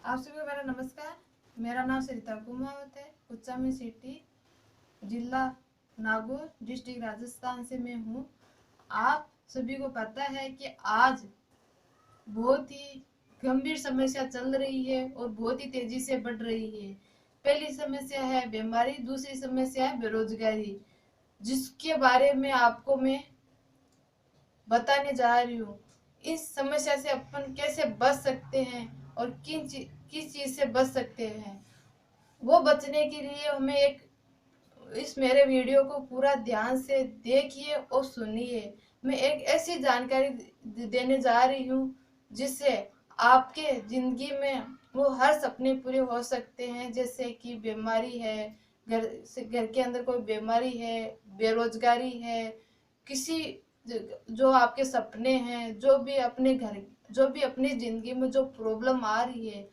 आप सभी को मेरा नमस्कार। मेरा नाम सरिता कुमावत है। उच्चामी सिटी, जिला नागौर, डिस्ट्रिक्ट राजस्थान से मैं हूँ। आप सभी को पता है कि आज बहुत ही गंभीर समस्या चल रही है और बहुत ही तेजी से बढ़ रही है। पहली समस्या है बीमारी, दूसरी समस्या है बेरोजगारी, जिसके बारे में आपको मैं बताने जा रही हूँ। इस समस्या से अपन कैसे बच सकते हैं और किस चीज से बच सकते हैं, वो बचने के लिए हमें इस मेरे वीडियो को पूरा ध्यान से देखिए और सुनिए। मैं एक ऐसी जानकारी देने जा रही हूँ जिससे आपके जिंदगी में वो हर सपने पूरे हो सकते हैं। जैसे कि बीमारी है, घर के अंदर कोई बीमारी है, बेरोजगारी है, किसी जो आपके सपने हैं, जो भी अपनी जिंदगी में जो प्रॉब्लम आ रही है,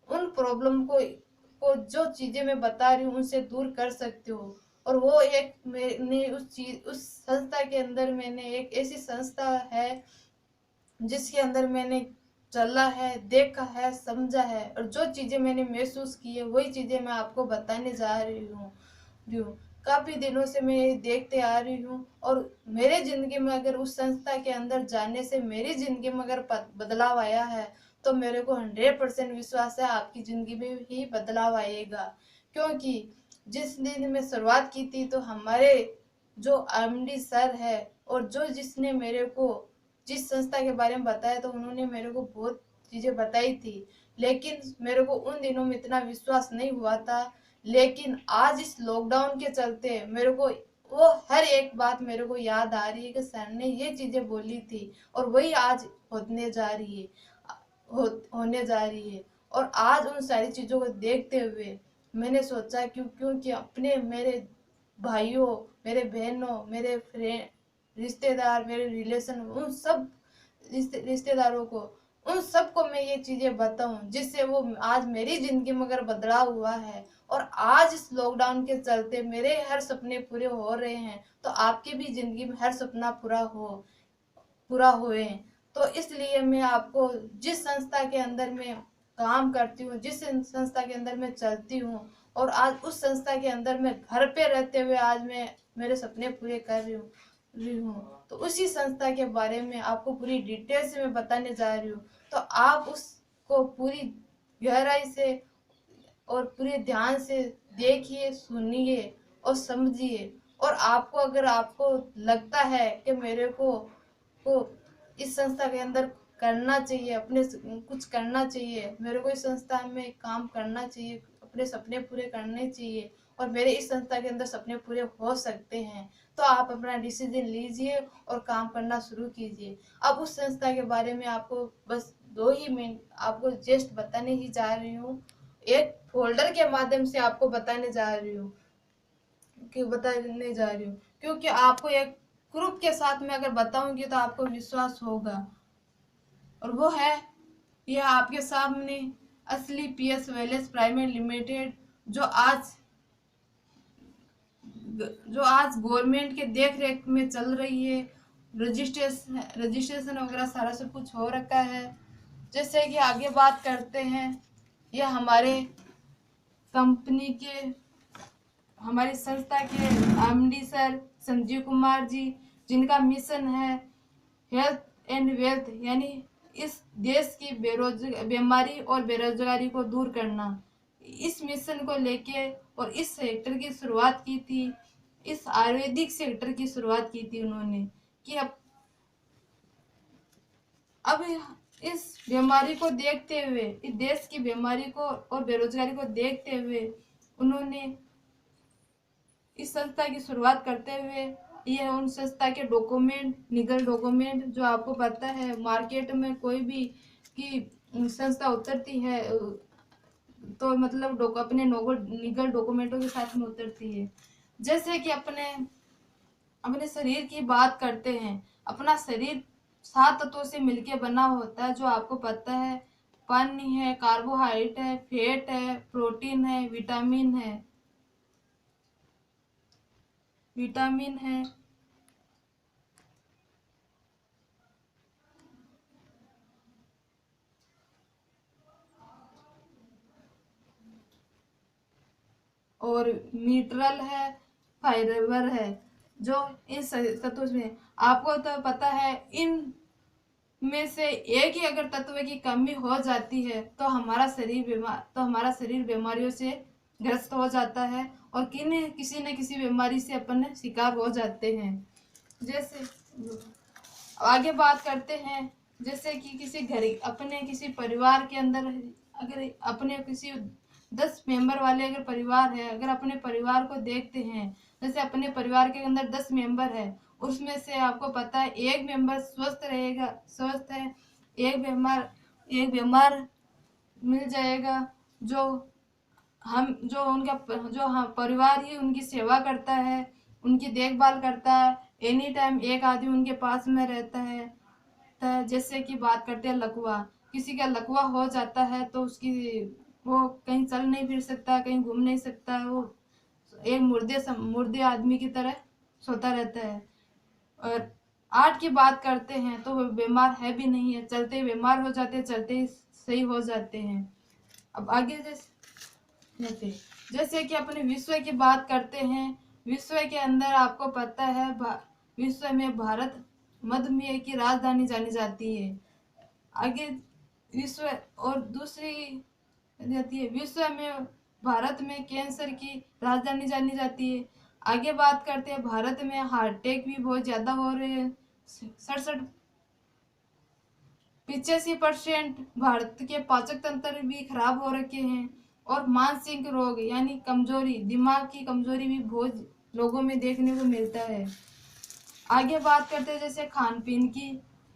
उन प्रॉब्लम को जो चीजें मैं बता रही हूँ उनसे दूर कर सकते हो। और वो एक मैंने उस संस्था के अंदर मैंने एक ऐसी संस्था है जिसके अंदर मैंने चला है, देखा है, समझा है, और जो चीजें मैंने महसूस की है वही चीजें मैं आपको बताने जा रही हूँ। काफी दिनों से मैं ये देखते आ रही हूँ और मेरे जिंदगी में अगर उस संस्था के अंदर जाने से मेरी जिंदगी में अगर बदलाव आया है तो मेरे को 100% विश्वास है आपकी जिंदगी में ही बदलाव आएगा। क्योंकि जिस दिन मैं शुरुआत की थी तो हमारे जो एमडी सर है और जिसने मेरे को जिस संस्था के बारे में बताया तो उन्होंने मेरे को बहुत चीजें बताई थी, लेकिन मेरे को उन दिनों में इतना विश्वास नहीं हुआ था। लेकिन आज इस लॉकडाउन के चलते मेरे को वो हर एक बात मेरे को याद आ रही है कि सर ने ये चीजें बोली थी और वही आज होने जा रही है होने जा रही है। और आज उन सारी चीजों को देखते हुए मैंने सोचा क्योंकि अपने मेरे भाइयों, मेरे बहनों, मेरे फ्रेंड, रिश्तेदार, मेरे रिलेशन, उन सब रिश्तेदारों को, उन सबको मैं ये चीजें बताऊं जिससे वो आज मेरी जिंदगी में अगर बदलाव हुआ है और आज इस लॉकडाउन के चलते मेरे हर सपने पूरे हो रहे हैं तो आपकी भी जिंदगी में हर सपना पूरा हुए। तो इसलिए मैं आपको जिस संस्था के अंदर मैं काम करती हूँ, जिस संस्था के अंदर मैं चलती हूँ, और आज उस संस्था के अंदर मैं घर पे रहते हुए आज मैं मेरे सपने पूरे कर रही हूँ, तो उसी संस्था के बारे में आपको पूरी डिटेल से मैं बताने जा रही हूँ। तो आप उसको पूरी गहराई से और पूरे ध्यान से देखिए, सुनिए और समझिए। और आपको लगता है कि मेरे को इस संस्था के अंदर करना चाहिए, अपने कुछ करना चाहिए, मेरे को इस संस्था में काम करना चाहिए, अपने सपने पूरे करने चाहिए और मेरे इस संस्था के अंदर सपने पूरे हो सकते हैं, तो आप अपना डिसीजन लीजिए और काम करना शुरू कीजिए। अब उस संस्था के बारे में आपको बस 2 ही मिनट आपको जस्ट बताने ही जा रही हूँ। एक फोल्डर के माध्यम से आपको बताने जा रही हूँ क्योंकि आपको एक ग्रुप के साथ में अगर बताऊंगी तो आपको विश्वास होगा। और वो है, यह आपके सामने असली पीएस वेलेस प्राइवेट लिमिटेड, जो आज गवर्नमेंट के देख रेख में चल रही है। रजिस्ट्रेशन वगैरह सारा सब कुछ हो रखा है। जैसे कि आगे बात करते हैं, यह कंपनी के हमारी संस्था के एमडी सर संजीव कुमार जी, जिनका मिशन है हेल्थ एंड वेल्थ, यानी इस देश की बीमारी और बेरोजगारी को दूर करना। इस मिशन को लेके और इस सेक्टर की शुरुआत की थी, इस आयुर्वेदिक सेक्टर की शुरुआत की थी उन्होंने, कि अब इस बीमारी को देखते हुए, इस देश की बीमारी को और बेरोजगारी को देखते हुए उन्होंने इस संस्था की शुरुआत करते हुए ये उन संस्था के लीगल डॉक्यूमेंट, जो आपको पता है मार्केट में कोई भी की संस्था उतरती है तो मतलब अपने लीगल डॉक्यूमेंटों के साथ में उतरती है। जैसे कि अपने अपने शरीर की बात करते हैं, अपना शरीर 7 तत्वों से मिलके बना होता है, जो आपको पता है। पानी है, कार्बोहाइड्रेट है, फैट है, प्रोटीन है, विटामिन है, और मिनरल है, फाइबर है, जो इन तत्वों में आपको तो पता है, इन में से एक ही अगर तत्व की कमी हो जाती है तो हमारा शरीर बीमारियों से ग्रस्त हो जाता है और किसी न किसी बीमारी से अपन शिकार हो जाते हैं। जैसे आगे बात करते हैं, जैसे कि किसी घर अपने किसी परिवार के अंदर अगर अपने किसी 10 मेंबर वाले अगर परिवार है, अगर अपने परिवार को देखते हैं, जैसे अपने परिवार के अंदर 10 मेंबर है, उसमें से आपको पता है एक मेंबर स्वस्थ है, एक बीमार मिल जाएगा, जो हम परिवार ही उनकी सेवा करता है, उनकी देखभाल करता है, एनी टाइम एक आदमी उनके पास में रहता है। जैसे कि बात करते हैं लकवा, किसी का लकवा हो जाता है तो वो कहीं चल नहीं फिर सकता, कहीं घूम नहीं सकता, वो एक मुर्दे आदमी की तरह सोता रहता है। और 8 की बात करते हैं तो वो बीमार है भी नहीं है, चलते ही बीमार हो जाते हैं, चलते ही सही हो जाते हैं। अब आगे जैसे कि अपने विश्व की बात करते हैं, विश्व के अंदर आपको पता है विश्व में भारत मधुमेह की राजधानी जानी जाती है। आगे विश्व और दूसरी जाती है, विश्व में भारत में कैंसर की राजधानी जानी जाती है। आगे बात करते हैं, भारत में हार्ट अटैक भी बहुत ज्यादा हो रहे हैं, 85% भारत के पाचक तंत्र भी खराब हो रखे हैं। और मानसिक रोग यानी कमजोरी, दिमाग की कमजोरी भी बहुत लोगों में देखने को मिलता है। आगे बात करते हैं जैसे खान पीन की,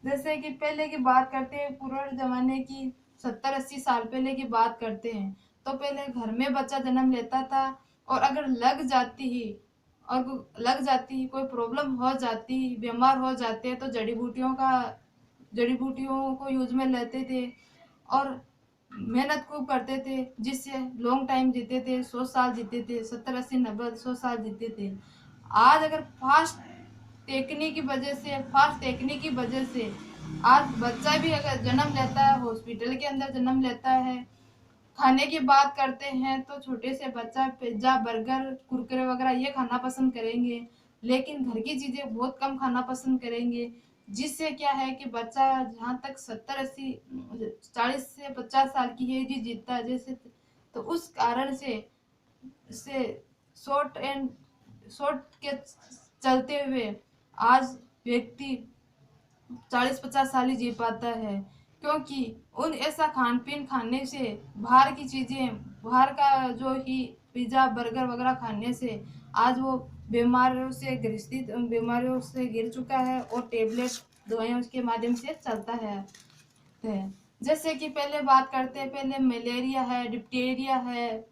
जैसे कि पहले की बात करते हैं, पुराने जमाने की 70-80 साल पहले की बात करते हैं, तो पहले घर में बच्चा जन्म लेता था और अगर लग जाती कोई प्रॉब्लम हो जाती, बीमार हो जाते तो जड़ी बूटियों को यूज में लेते थे और मेहनत खूब करते थे, जिससे लॉन्ग टाइम जीते थे, 100 साल जीते थे, 70-80-90-100 साल जीते थे। आज अगर फास्ट टेक्निक की वजह से आज बच्चा भी अगर जन्म लेता है, हॉस्पिटल के अंदर जन्म लेता है। खाने की बात करते हैं तो छोटे से बच्चा पिज्जा, बर्गर, कुरकुरे वगैरह ये खाना पसंद करेंगे, लेकिन घर की चीजें बहुत कम खाना पसंद करेंगे, जिससे क्या है कि बच्चा जहाँ तक 40 से 50 साल की एज ही जीतता है, जैसे तो उस कारण से शॉर्ट के चलते हुए आज व्यक्ति 40-50 साल ही जी पाता है, क्योंकि उन ऐसा खान पीन खाने से, बाहर का जो ही पिज्जा, बर्गर वगैरह खाने से आज वो बीमारियों से गिर चुका है और टेबलेट दवाइयों के माध्यम से चलता है। जैसे कि पहले बात करते हैं, पहले मलेरिया है, डिप्टेरिया है,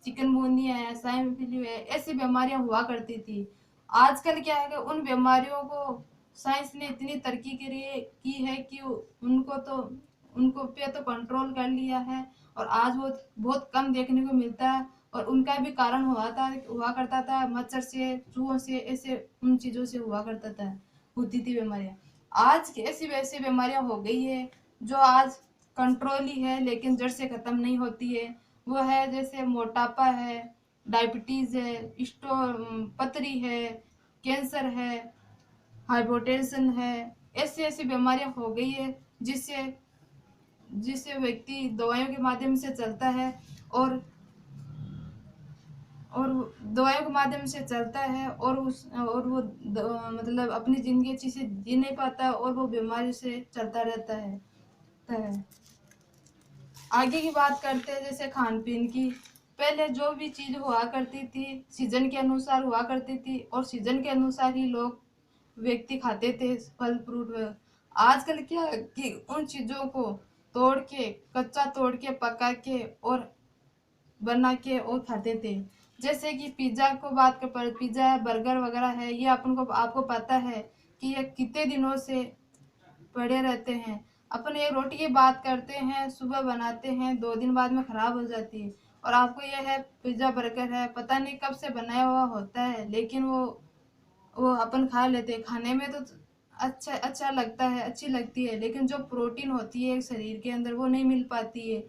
चिकनगुनिया है, स्वाइन फ्लू है, ऐसी बीमारियां हुआ करती थी। आजकल क्या है कि उन बीमारियों को साइंस ने इतनी तरक्की की है कि उनको पे तो कंट्रोल कर लिया है और आज वो बहुत कम देखने को मिलता है। और उनका भी कारण हुआ करता था मच्छर से, चूहों से, ऐसे उन चीजों से होती थी बीमारियां। आज ऐसी वैसी बीमारियां हो गई है जो आज कंट्रोल ही है लेकिन जड़ से खत्म नहीं होती है। वो है जैसे मोटापा है, डायबिटीज है, पथरी है, कैंसर है, हाइपोटेंशन है, ऐसी ऐसी बीमारियां हो गई है जिससे जिससे व्यक्ति दवाइयों के माध्यम से चलता है और दवाइयों के माध्यम से चलता है और वो मतलब अपनी जिंदगी अच्छी से जी नहीं पाता और वो बीमारी से चलता रहता है। आगे की बात करते हैं जैसे खान पीन की, पहले जो भी चीज हुआ करती थी सीजन के अनुसार हुआ करती थी और सीजन के अनुसार ही लोग व्यक्ति खाते थे फल फ्रूट। आजकल क्या है कि उन चीजों को कच्चा तोड़ के पका के और बना के और खाते थे। जैसे कि पिज्जा है, बर्गर वगैरह है, ये आपको पता है कि ये कितने दिनों से पड़े रहते हैं। अपन एक रोटी की बात करते हैं, सुबह बनाते हैं, 2 दिन बाद में खराब हो जाती है। और आपको यह है पिज्जा बर्गर है, पता नहीं कब से बनाया हुआ होता है, लेकिन वो अपन खा लेते हैं। खाने में तो अच्छा लगता है, अच्छी लगती है, लेकिन जो प्रोटीन होती है शरीर के अंदर वो नहीं मिल पाती है।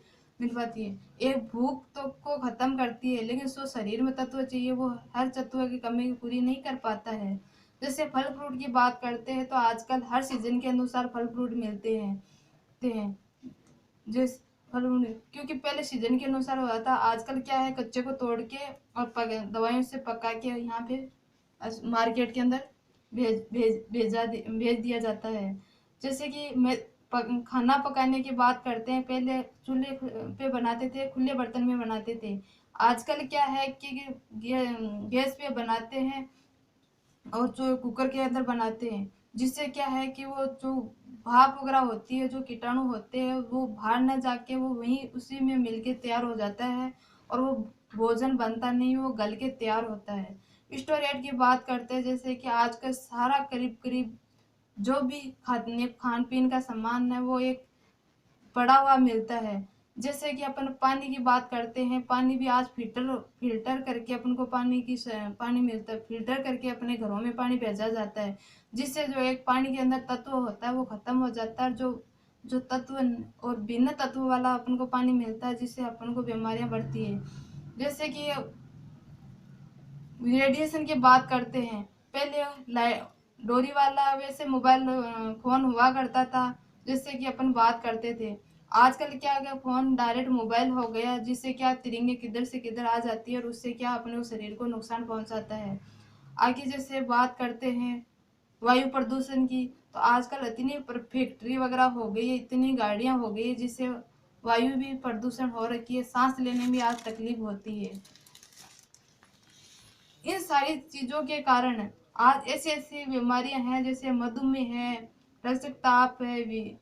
मिल पाती है। एक भूख तो को खत्म करती है, लेकिन जो शरीर में तत्व चाहिए वो हर तत्व की कमी पूरी नहीं कर पाता है। जैसे फल फ्रूट की बात करते हैं तो आजकल हर सीजन के अनुसार फल फ्रूट मिलते हैं जिस फल क्योंकि पहले सीजन के अनुसार हुआ था, आजकल क्या है, कच्चे को तोड़ के और दवाइयों से पका के यहाँ पे मार्केट के अंदर भेज दिया जाता है। जैसे कि मैं खाना पकाने की बात करते हैं, पहले चूल्हे पे बनाते थे, खुले बर्तन में बनाते थे। आजकल क्या है कि गैस पे बनाते हैं और जो कुकर के अंदर बनाते हैं, जिससे क्या है कि वो जो भाप वगैरह होती है, जो कीटाणु होते हैं, वो बाहर न जाके वो वहीं उसी में मिलके तैयार हो जाता है और वो भोजन बनता नहीं, वो गल के तैयार होता है। स्टोरेज की बात करते हैं, जैसे कि आजकल सारा करीब करीब जो भी खान पीन का सामान है वो एक पड़ा हुआ मिलता है। जैसे कि अपन पानी की बात करते हैं, पानी भी आज फिल्टर करके अपन को पानी मिलता है, फिल्टर करके अपने घरों में पानी भेजा जाता है, जिससे जो एक पानी के अंदर तत्व होता है वो खत्म हो जाता है। जो जो तत्व और भिन्न तत्व वाला अपन को पानी मिलता है, जिससे अपन को बीमारियां बढ़ती है। जैसे कि रेडिएशन की बात करते हैं, पहले डोरी वाला वैसे मोबाइल फोन हुआ करता था, जिससे कि अपन बात करते थे। आजकल क्या है, फोन डायरेक्ट मोबाइल हो गया, जिससे क्या तिरंगे किधर से किधर आ जाती है और उससे क्या अपने शरीर को नुकसान पहुंचाता है। आगे जैसे बात करते हैं वायु प्रदूषण की, तो आजकल इतनी फैक्ट्री वगैरह हो गई है, इतनी गाड़ियां हो गई है, जिससे वायु भी प्रदूषण हो रखी है, सांस लेने में आज तकलीफ होती है। इन सारी चीजों के कारण आज ऐसी ऐसी बीमारियां हैं, जैसे मधुमेह है, रक्तचाप है,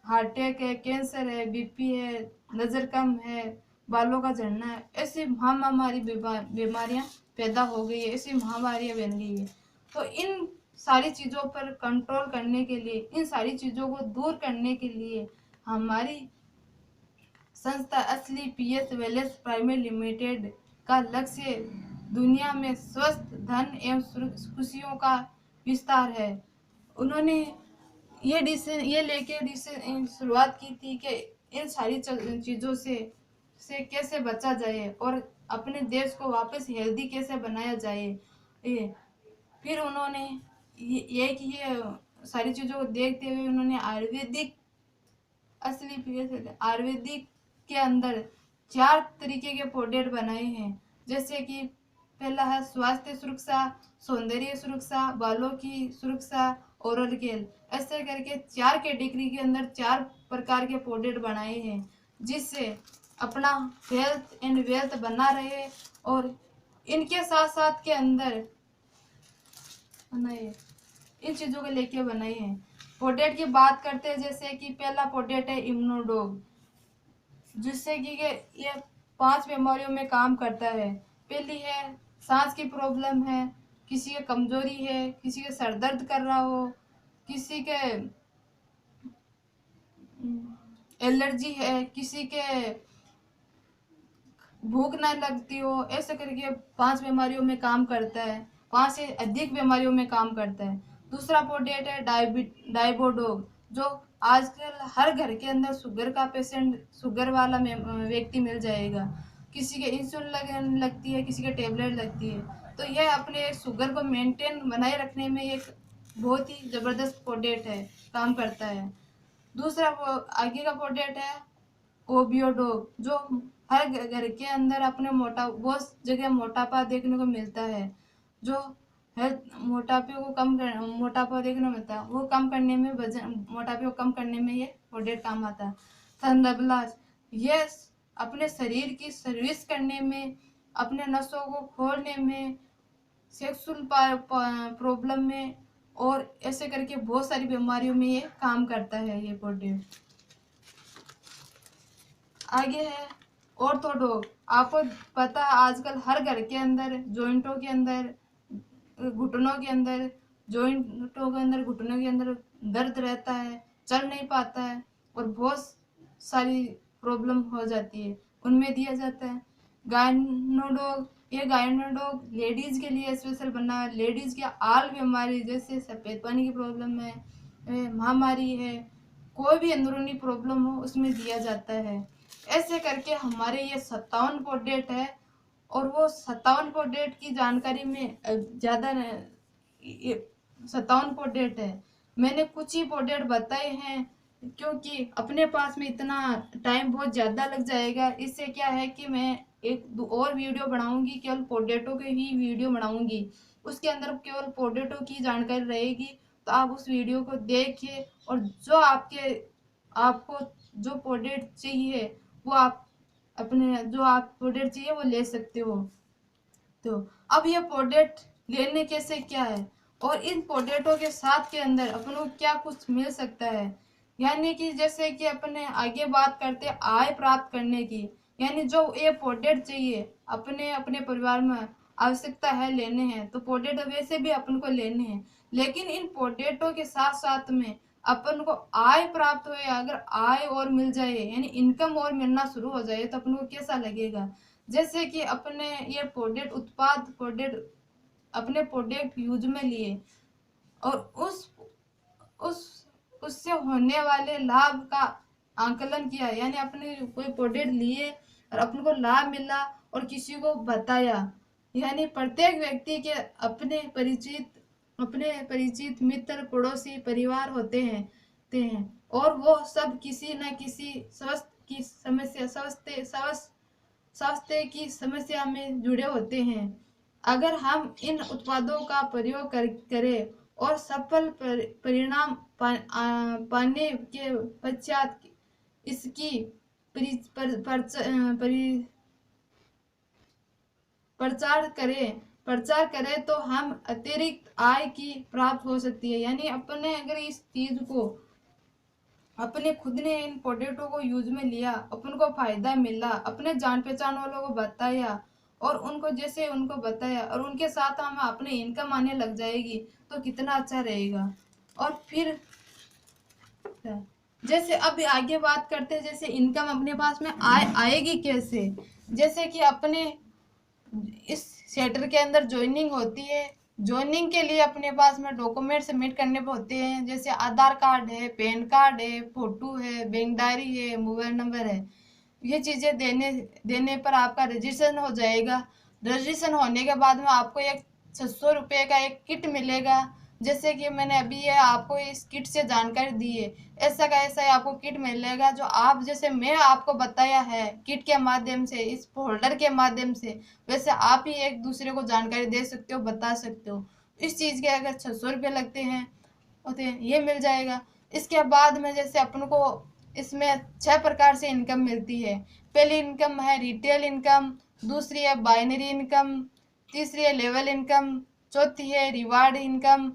हार्ट अटैक है, कैंसर है, बीपी है, नजर कम है, बालों का झड़ना है। ऐसी महामारी बीमारियां पैदा हो गई है, ऐसी महामारियां बन गई है। तो इन सारी चीजों पर कंट्रोल करने के लिए, इन सारी चीजों को दूर करने के लिए हमारी संस्था असली पीएस वेलनेस प्राइवेट लिमिटेड का लक्ष्य दुनिया में स्वस्थ धन एवं खुशियों का विस्तार है। उन्होंने ये लेके शुरुआत की थी कि इन सारी चीजों से कैसे बचा जाए और अपने देश को वापस हेल्दी कैसे बनाया जाए। फिर उन्होंने ये सारी चीजों को देखते हुए उन्होंने आयुर्वेदिक के अंदर 4 तरीके के प्रोडक्ट बनाए हैं। जैसे कि पहला है स्वास्थ्य सुरक्षा, सौंदर्य सुरक्षा, बालों की सुरक्षा, ओरल केयर। ऐसे करके 4 कैटेगरी के अंदर 4 प्रकार के प्रोडक्ट बनाए हैं, जिससे अपना हेल्थ एंड वेल्थ बना रहे। और इनके साथ साथ के अंदर बनाए इन चीजों को लेके बनाए हैं। प्रोडक्ट की बात करते हैं, जैसे कि पहला प्रोडक्ट है इम्यूनोडॉग, जिससे कि ये 5 बीमारियों में काम करता है। पहली है सांस की प्रॉब्लम है, किसी के कमजोरी है, किसी के सर दर्द कर रहा हो, किसी के एलर्जी है, किसी के भूख ना लगती हो, ऐसे करके 5 बीमारियों में काम करता है, 5 से अधिक बीमारियों में काम करता है। दूसरा प्रोडक्ट है डाइबोडोग, जो आजकल हर घर के अंदर शुगर का पेशेंट, शुगर वाला व्यक्ति मिल जाएगा। किसी के इंसुलिन लगती है, किसी के टेबलेट लगती है, तो यह अपने शुगर को मेंटेन बनाए रखने में एक बहुत ही जबरदस्त प्रोडक्ट है, काम करता है। दूसरा आगे का प्रोडक्ट है ओबियोडोग, जो हर घर के अंदर अपने बहुत जगह मोटापा देखने को मिलता है, जो मोटापा देखने को मिलता है, वो कम करने में, मोटापे को कम करने में ये प्रोडक्ट काम आता है। थंडरब्लास्ट, ये अपने शरीर की सर्विस करने में, अपने नसों को खोलने में, सेक्सुअल प्रॉब्लम में और ऐसे करके बहुत सारी बीमारियों में ये काम करता है ये प्रोडक्ट। आगे है ऑर्थोडॉग। आपको पता है आजकल हर घर के अंदर जॉइंटों के अंदर, घुटनों के अंदर, जॉइंटों के अंदर, घुटनों के अंदर दर्द रहता है, चल नहीं पाता है और बहुत सारी प्रॉब्लम हो जाती है, उनमें दिया जाता है गायनोडॉग। ये गायनोडॉग लेडीज के लिए स्पेशल बना है। लेडीज की आल बीमारी, जैसे सफेद पानी की प्रॉब्लम है, महामारी है, कोई भी अंदरूनी प्रॉब्लम हो, उसमें दिया जाता है। ऐसे करके हमारे ये 57 प्रोडक्ट है। और वो 57 प्रोडक्ट की जानकारी में ज़्यादा 57 प्रोडक्ट है, मैंने कुछ ही प्रोडक्ट बताए हैं क्योंकि अपने पास में इतना टाइम बहुत ज़्यादा लग जाएगा। इससे क्या है कि मैं एक और वीडियो बनाऊंगी, केवल प्रोडक्टों के ही वीडियो बनाऊंगी, उसके अंदर केवल प्रोडक्टों की जानकारी रहेगी। तो आप उस वीडियो को देखिए और जो आपको जो प्रोडक्ट चाहिए वो आप अपने जो आप प्रोडक्ट चाहिए वो ले सकते हो। तो अब ये प्रोडक्ट लेने कैसे क्या है और इन प्रोडक्टों के साथ के अंदर अपन को क्या कुछ मिल सकता है, यानी कि जैसे कि अपने आगे बात करते आय प्राप्त करने की, यानी जो ये प्रोडक्ट चाहिए अपने अपने परिवार में आवश्यकता है लेने हैं, तो प्रोडक्ट वैसे भी अपन को लेने हैं, लेकिन इन प्रोडक्टों के साथ साथ में अपन को आय प्राप्त हो, अगर आय और मिल जाए यानी इनकम और मिलना शुरू हो जाए तो अपन को कैसा लगेगा। जैसे कि अपने ये प्रोडक्ट अपने प्रोडक्ट यूज में लिए और उस उससे होने वाले लाभ का आंकलन किया, यानी अपने कोई प्रोडक्ट लिए और अपन को लाभ मिला और किसी को बताया, यानी प्रत्येक व्यक्ति के अपने परिचित मित्र पड़ोसी परिवार होते हैं और वो सब किसी न किसी स्वास्थ्य की समस्या में जुड़े होते हैं। अगर हम इन उत्पादों का प्रयोग करें और सफल परिणाम पाने के पश्चात इसकी प्रचार करें तो हम अतिरिक्त आय की प्राप्त हो सकती है। यानी अपने अगर इस चीज को अपने खुद ने इन प्रोडक्टों को यूज में लिया, अपन को फायदा मिला, अपने जान पहचान वालों को बताया और उनको बताया और उनके साथ हम अपने इनकम आने लग जाएगी तो कितना अच्छा रहेगा। और फिर जैसे अब आगे बात करते हैं, जैसे इनकम अपने पास में आएगी कैसे। जैसे कि अपने इस सेक्टर के अंदर ज्वाइनिंग होती है, ज्वाइनिंग के लिए अपने पास में डॉक्यूमेंट सबमिट करने होते हैं, जैसे आधार कार्ड है, पैन कार्ड है, फोटो है, बैंक डायरी है, मोबाइल नंबर है। ये चीज़ें देने पर आपका रजिस्ट्रेशन हो जाएगा। रजिस्ट्रेशन होने के बाद में आपको एक 600 रुपये का एक किट मिलेगा। जैसे कि मैंने अभी ये आपको इस किट से जानकारी दी है, ऐसा का ऐसा ही आपको किट मिलेगा जो आप जैसे मैं आपको बताया है किट के माध्यम से, इस फोल्डर के माध्यम से, वैसे आप ही एक दूसरे को जानकारी दे सकते हो, बता सकते हो। इस चीज़ के अगर 600 रुपये लगते हैं होते हैं, ये मिल जाएगा। इसके बाद में जैसे अपन को इसमें 6 प्रकार से इनकम मिलती है। पहली इनकम है रिटेल इनकम, दूसरी है बाइनरी इनकम, तीसरी है लेवल इनकम, चौथी है रिवार्ड इनकम।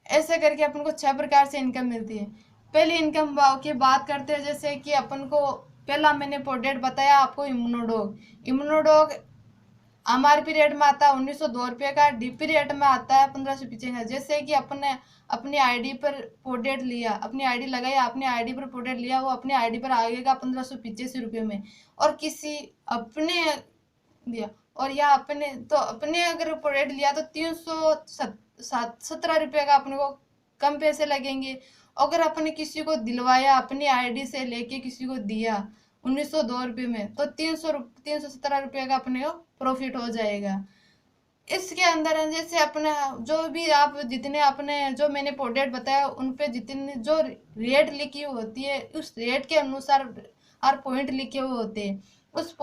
ऐसे करके अपन को 6 प्रकार से इनकम मिलती है। पहली इनकम की बात करते हैं, जैसे कि अपन को पहला मैंने प्रोडक्ट बताया आपको इम्यूनोडॉग MRP रेट में आता है 1902 रुपये का, DP रेट में आता है 1595। जैसे कि अपने अपनी आईडी पर प्रोडक्ट लिया, अपनी आईडी लगाई, अपनी आईडी पर प्रोडक्ट लिया, वो अपनी आईडी पर आएगा 1585 रुपये में, और किसी अपने दिया और या अपने अगर प्रोडक्ट लिया तो 317 रुपये का अपने को कम पैसे लगेंगे। अगर अपने किसी को दिलवाया, अपनी आईडी से लेके किसी को दिया 1902 रुपये में, तो 317 रुपये का अपने को प्रॉफिट हो जाएगा। इसके अंदर जैसे अपने जो भी आप जितने अपने जो मैंने प्रोडक्ट बताया उन पे जितने जो रेट लिखी होती है उस रेट के अनुसार हर पॉइंट लिखे हुए होते हैं। उस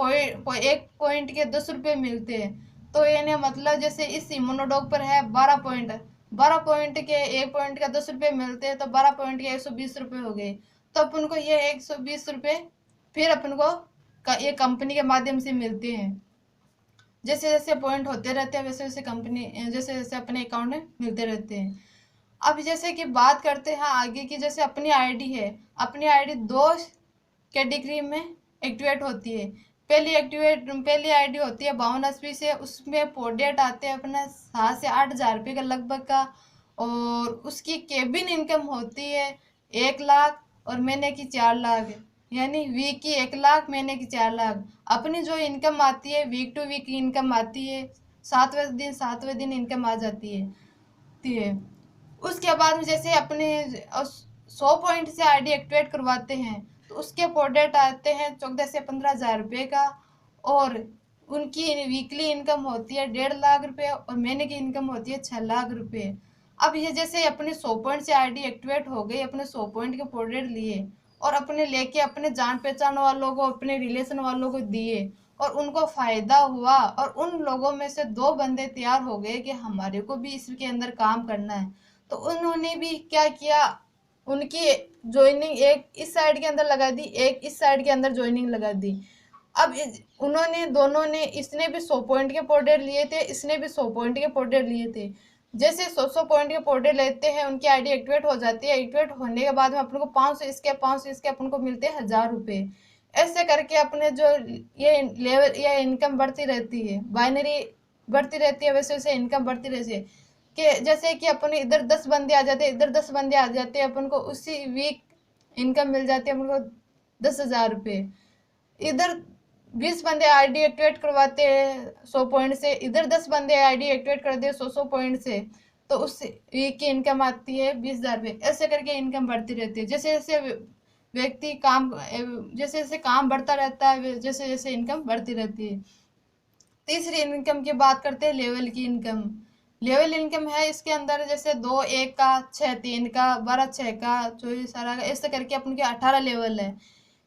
एक पॉइंट के 10 रुपये मिलते हैं। तो यानी मतलब जैसे इस इम्यूनोडॉग पर है 12 पॉइंट, 12 पॉइंट के एक पॉइंट का 10 रुपये मिलते हैं, तो 12 पॉइंट के 120 रुपये हो गए। तो अपन को ये 120 रुपये फिर अपन को ये कंपनी के माध्यम से मिलते हैं। जैसे जैसे पॉइंट होते रहते हैं वैसे वैसे कंपनी जैसे जैसे अपने अकाउंट में मिलते रहते हैं। अब जैसे कि बात करते हैं आगे की, जैसे अपनी आईडी है, अपनी आईडी 2 कैटेगरी में एक्टिवेट होती है। पहली आईडी होती है 5280 से, उसमें प्रोडक्ट आते हैं अपना 7 से 8 हज़ार रुपये का लगभग का, और उसकी केबिन इनकम होती है 1 लाख और महीने की 4 लाख, यानी वीक की 1 लाख, महीने की 4 लाख। अपनी जो इनकम आती है वीक टू वीक इनकम आती है, 7वें दिन इनकम आ जाती है। उसके बाद में जैसे अपने 100 पॉइंट से आईडी एक्टिवेट करवाते हैं तो उसके प्रोडक्ट आते हैं 14 से 15 हज़ार रुपये का, और उनकी वीकली इनकम होती है 1.5 लाख रुपये और महीने की इनकम होती है 6 लाख रुपये। अब ये जैसे अपने 100 पॉइंट से आईडी एक्टिवेट हो गई, अपने 100 पॉइंट के प्रोडक्ट लिए और अपने लेके अपने जान पहचान वालों को, अपने रिलेशन वालों को दिए और उनको फायदा हुआ, और उन लोगों में से 2 बंदे तैयार हो गए कि हमारे को भी इसके अंदर काम करना है। तो उन्होंने भी क्या किया, उनकी ज्वाइनिंग एक इस साइड के अंदर लगा दी, एक इस साइड के अंदर ज्वाइनिंग लगा दी। अब उन्होंने दोनों ने, इसने भी 100 पॉइंट के पाउडर लिए थे, इसने भी 100 पॉइंट के पाउडर लिए थे। जैसे 100 पॉइंट के पाउडर लेते हैं उनकी आईडी एक्टिवेट हो जाती है। एक्टिवेट होने के बाद में अपन को 500 इसके 500 इसके अपन को मिलते हैं 1000 रुपये। ऐसे करके अपने जो ये लेवल, ये इनकम बढ़ती रहती है, बाइनरी बढ़ती रहती है, वैसे वैसे इनकम बढ़ती रहती है। कि जैसे कि अपन इधर 10 बंदे आ जाते हैं, इधर 10 बंदे आ जाते हैं, अपन को उसी वीक इनकम मिल जाती है अपन को 10,000 रुपये। इधर 20 बंदे आईडी एक्टिवेट करवाते हैं 100 पॉइंट से, इधर 10 बंदे आईडी एक्टिवेट करते हैं 100 पॉइंट से, तो उस वीक की इनकम आती है 20,000 रुपये। ऐसे करके इनकम बढ़ती रहती है। जैसे जैसे व्यक्ति काम, जैसे जैसे काम बढ़ता रहता है, जैसे जैसे इनकम बढ़ती रहती है। तीसरी इनकम की बात करते हैं, लेवल की इनकम। लेवल इनकम है इसके अंदर जैसे 2 1 का, 6 3 का, 12 6 का, 24 18 का, ऐसे करके अपन के 18 लेवल है।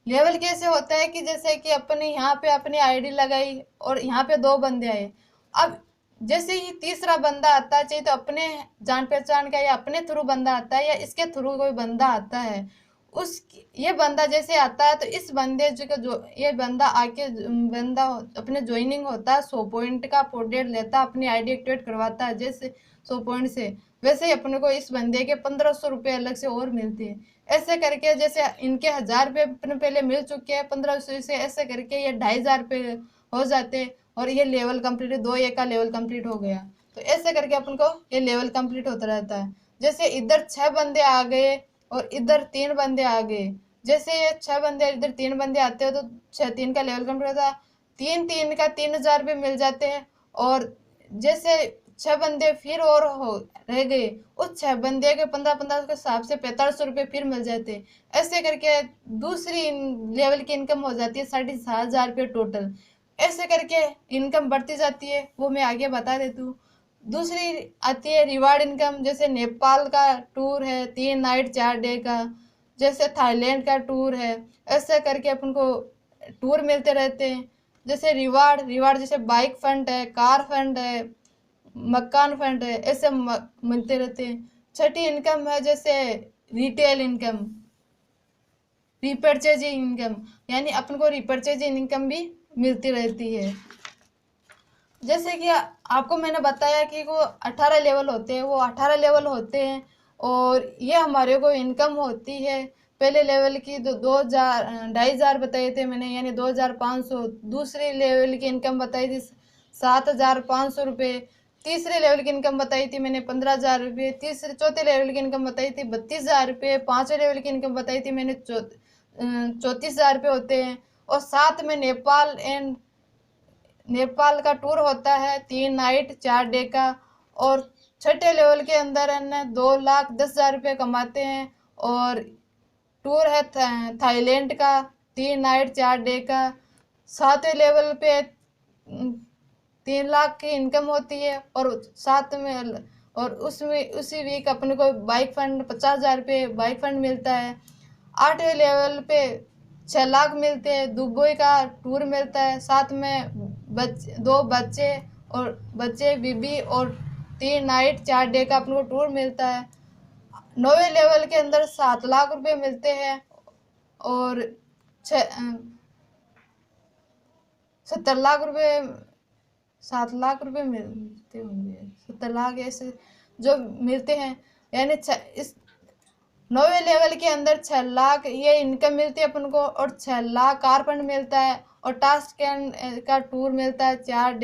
लेवल कैसे होता है कि जैसे कि अपने यहाँ पे अपनी आईडी लगाई और यहाँ पे 2 बंदे आए। अब जैसे ही तीसरा बंदा आता है, चाहे तो अपने जान पहचान का या अपने थ्रू बंदा आता है या इसके थ्रू कोई बंदा आता है, उस ये बंदा जैसे आता है तो इस बंदे जो ये बंदा आके बंदा अपने ज्वाइनिंग होता है, 100 पॉइंट का पोडेट लेता है, अपनी आईडी एक्टिवेट करवाता है जैसे 100 पॉइंट से, वैसे ही अपने को इस बंदे के 1500 रुपये अलग से और मिलते हैं। ऐसे करके जैसे इनके 1000 रुपये अपने पहले मिल चुके हैं 1500 से, ऐसे करके ये 2500 रुपये हो जाते और ये लेवल कंप्लीट, 2 1 का लेवल कंप्लीट हो गया। तो ऐसे करके अपन को ये लेवल कंप्लीट होता रहता है। जैसे इधर 6 बंदे आ गए और इधर 3 बंदे आ गए, जैसे ये 6 बंदे इधर 3 बंदे आते हो तो 6 3 का लेवल कंप्लीट होता है, 3 3 का 3000 रुपये मिल जाते हैं। और जैसे 6 बंदे फिर और हो रह गए, उस 6 बंदे के 15 15 के हिसाब से 4500 रुपये फिर मिल जाते। ऐसे करके दूसरी लेवल की इनकम हो जाती है 7,500 रुपये टोटल। ऐसे करके इनकम बढ़ती जाती है, वो मैं आगे बता देती हूँ। दूसरी आती है रिवार्ड इनकम। जैसे नेपाल का टूर है 3 नाइट 4 डे का, जैसे थाईलैंड का टूर है, ऐसे करके अपन को टूर मिलते रहते हैं। जैसे रिवार्ड रिवार्ड जैसे बाइक फंड है, कार फंड है, मकान फंड है, ऐसे मिलते रहते हैं। छठी इनकम है जैसे रिटेल इनकम, रिपर्चेज इनकम, यानी अपन को रिपर्चेज इनकम भी मिलती रहती है। जैसे कि आपको मैंने बताया कि वो 18 लेवल होते हैं, वो 18 लेवल होते हैं और ये हमारे को इनकम होती है। पहले लेवल की 2,000 बताए थे मैंने, यानी 2,500। दूसरे लेवल की इनकम बताई थी 7,500 रुपये। तीसरे लेवल की इनकम बताई थी मैंने 15,000 रुपये। चौथे लेवल की इनकम बताई थी 32,000 रुपये। पाँचवें लेवल की इनकम बताई थी मैंने 34,000 रुपये होते हैं। और साथ में नेपाल का टूर होता है 3 नाइट 4 डे का। और छठे लेवल के अंदर है 2,10,000 रुपये कमाते हैं। और टूर है थाईलैंड का 3 नाइट 4 डे का। सातवें लेवल पे 3 लाख की इनकम होती है। और साथ में और उसमें उसी वीक अपने को बाइक फंड 50,000 रुपये बाइक फंड मिलता है। आठवें लेवल पे 6 लाख मिलते हैं, दुबई का टूर मिलता है, साथ में 2 बच्चे और बीबी और 3 नाइट 4 डे का अपन को टूर मिलता है। 9वें लेवल के अंदर 7 लाख रुपए मिलते हैं और 70 लाख रुपए 7 लाख रुपए मिलते होंगे, 70 लाख ऐसे जो मिलते हैं। यानी इस 9वें लेवल के अंदर 6 लाख ये इनकम मिलती है अपन को और 6 लाख कार फंड मिलता है। और टास्क का टूर मिलता है 4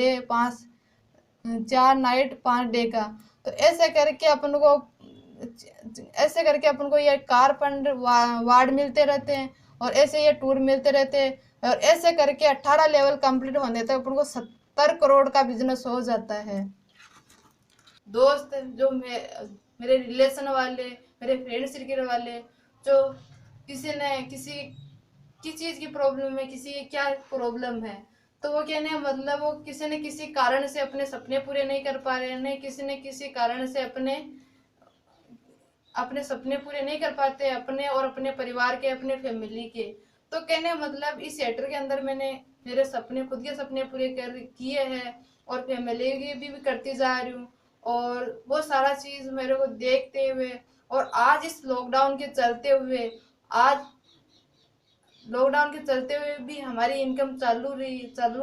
नाइट 5 डे का। तो ऐसे करके अपन को ये कार फंड वार्ड मिलते रहते हैं और ऐसे ये टूर मिलते रहते हैं। और ऐसे करके 18 लेवल कंप्लीट होने तक अपन को 70 करोड़ का बिजनेस हो जाता है। दोस्त जो मेरे रिलेशन वाले, मेरे फ्रेंड सर्किल वाले, जो किसी ने किस चीज़ की प्रॉब्लम है, किसी की क्या प्रॉब्लम है, तो वो कहने का मतलब वो किसी न किसी कारण से अपने सपने पूरे नहीं कर पा रहे, नहीं किसी न किसी कारण से अपने अपने सपने पूरे नहीं कर पाते, अपने और अपने परिवार के, अपने फैमिली के। तो कहने मतलब इस थिएटर के अंदर मैंने मेरे सपने, खुद के सपने पूरे कर किए हैं और फैमिली के भी करती जा रही हूँ। और वो सारा चीज मेरे को देखते हुए और आज इस लॉकडाउन के चलते हुए, आज लॉकडाउन के चलते हुए भी हमारी इनकम चालू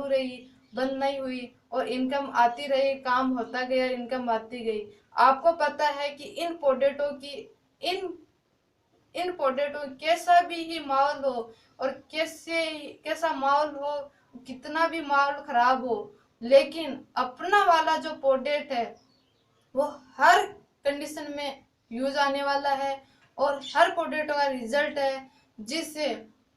रही, बंद नहीं हुई और इनकम आती रही, काम होता गया, इनकम आती गई। आपको पता है कि इन इन पोटैटो कैसा भी ही माहौल हो और कैसा माहौल हो, कितना भी माहौल खराब हो, लेकिन अपना वाला जो पोटैटो है वो हर कंडीशन में यूज आने वाला है और हर पोटैटो का रिजल्ट है, जिससे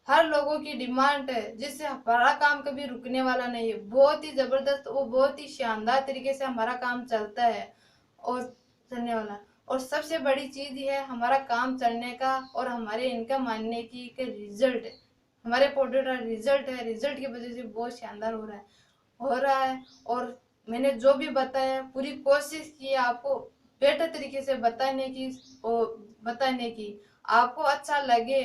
हर लोगों की डिमांड है, जिससे हमारा काम कभी रुकने वाला नहीं है। बहुत ही जबरदस्त, वो बहुत ही शानदार तरीके से हमारा काम चलता है और चलने वाला। और सबसे बड़ी चीज ये है हमारा काम चलने का और हमारे इनकम आने की रिजल्ट है, हमारे पोटैटो का रिजल्ट है। रिजल्ट की वजह से बहुत शानदार हो रहा है। और मैंने जो भी बताया पूरी कोशिश की है आपको बेटर तरीके से बताने की, आपको अच्छा लगे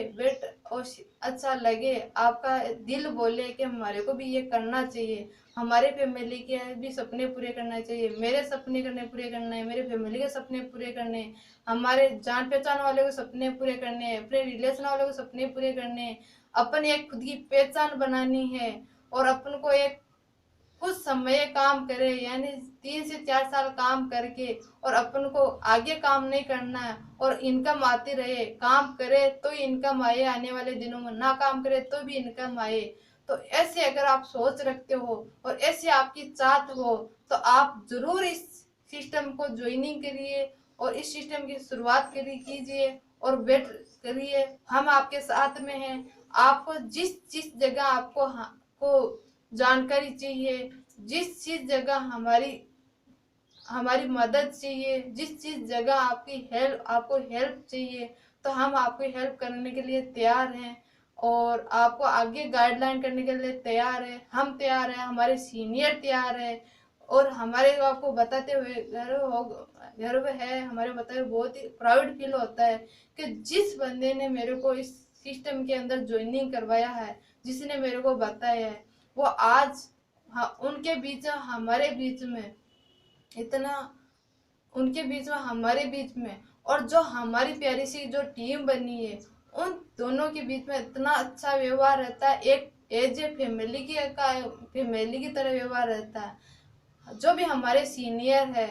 और अच्छा लगे, आपका दिल बोले कि हमारे को भी ये करना चाहिए, हमारे फैमिली के भी सपने पूरे करना चाहिए, मेरे सपने पूरे करना है, मेरे फैमिली के सपने पूरे करने, हमारे जान पहचान वाले को सपने पूरे करने, अपने रिलेशन वाले को सपने पूरे करने, अपनी एक खुद की पहचान बनानी है और अपन को एक कुछ समय काम करे, यानी 3 से 4 साल काम करके और अपन को आगे काम नहीं करना है और इनकम आती रहे। काम करे तो इनकम आए आने वाले दिनों में, ना काम करे तो भी इनकम आए। तो ऐसे अगर आप सोच रखते हो और ऐसे आपकी चाहत हो तो आप जरूर इस सिस्टम को ज्वाइनिंग करिए और इस सिस्टम की शुरुआत कीजिए और वेट करिए। हम आपके साथ में हैं। आपको जिस जगह को जानकारी चाहिए, जिस चीज जगह हमारी मदद चाहिए, जिस चीज जगह आपको हेल्प चाहिए, तो हम आपकी हेल्प करने के लिए तैयार हैं और आपको आगे गाइडलाइन करने के लिए तैयार है। हम तैयार हैं, हमारे सीनियर तैयार है और हमारे आपको बताते हुए गर्व है, हमारे बताते हुए बहुत ही प्राउड फील होता है कि जिस बंदे ने मेरे को इस सिस्टम के अंदर ज्वाइनिंग करवाया है, जिसने मेरे को बताया है, वो आज उनके बीच हमारे बीच में इतना, उनके बीच में हमारे बीच में और जो हमारी प्यारी सी जो टीम बनी है, उन दोनों के बीच में इतना अच्छा व्यवहार रहता है, एक एज ए फैमिली की तरह व्यवहार रहता है। जो भी हमारे सीनियर है,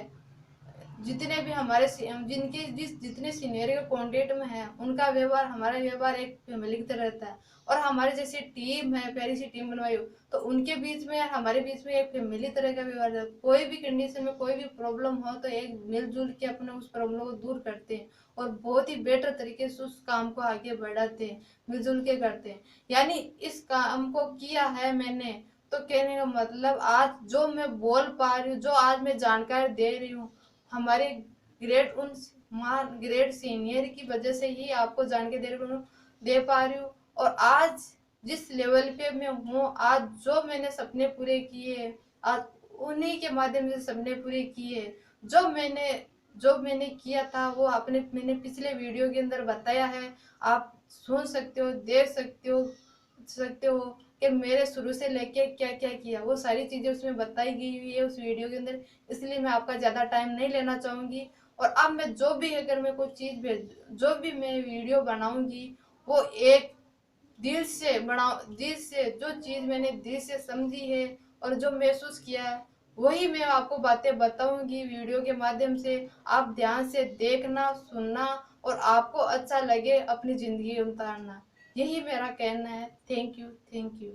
जितने भी हमारे जितने सीनियर के कॉन्टेक्ट में है, उनका व्यवहार हमारा व्यवहार एक फैमिली की तरह रहता है। और हमारे जैसी टीम है, प्यारी सी टीम बनवाई हो, तो उनके बीच में हमारे बीच में एक फैमिली तरह का व्यवहार रहता है। कोई भी कंडीशन में कोई भी प्रॉब्लम हो तो एक मिलजुल के अपने उस प्रॉब्लम को दूर करते हैं और बहुत ही बेटर तरीके से उस काम को आगे बढ़ाते हैं, मिलजुल के करते हैं। यानी इस काम को किया है मैंने, तो कहने का मतलब आज जो मैं बोल पा रही हूँ, जो आज मैं जानकारी दे रही हूँ, हमारे ग्रेड सीनियर की वजह से ही आपको जान के दे पा रही हूँ। और आज जिस लेवल पे मैं हूँ, आज जो मैंने सपने पूरे किए, आज उन्हीं के माध्यम से सपने पूरे किए। जो मैंने किया था वो मैंने पिछले वीडियो के अंदर बताया है, आप सुन सकते हो, देख सकते हो कि मेरे शुरू से लेके क्या क्या किया, वो सारी चीजें उसमें बताई गई हुई है उस वीडियो के अंदर। इसलिए मैं आपका ज्यादा टाइम नहीं लेना चाहूंगी। और अब मैं अगर मैं कोई चीज जो भी मैं वीडियो बनाऊंगी, वो एक दिल से जो चीज मैंने दिल से समझी है और जो महसूस किया है, वही मैं आपको बातें बताऊंगी वीडियो के माध्यम से। आप ध्यान से देखना, सुनना और आपको अच्छा लगे अपनी जिंदगी उतारना, यही मेरा कहना है। Thank you.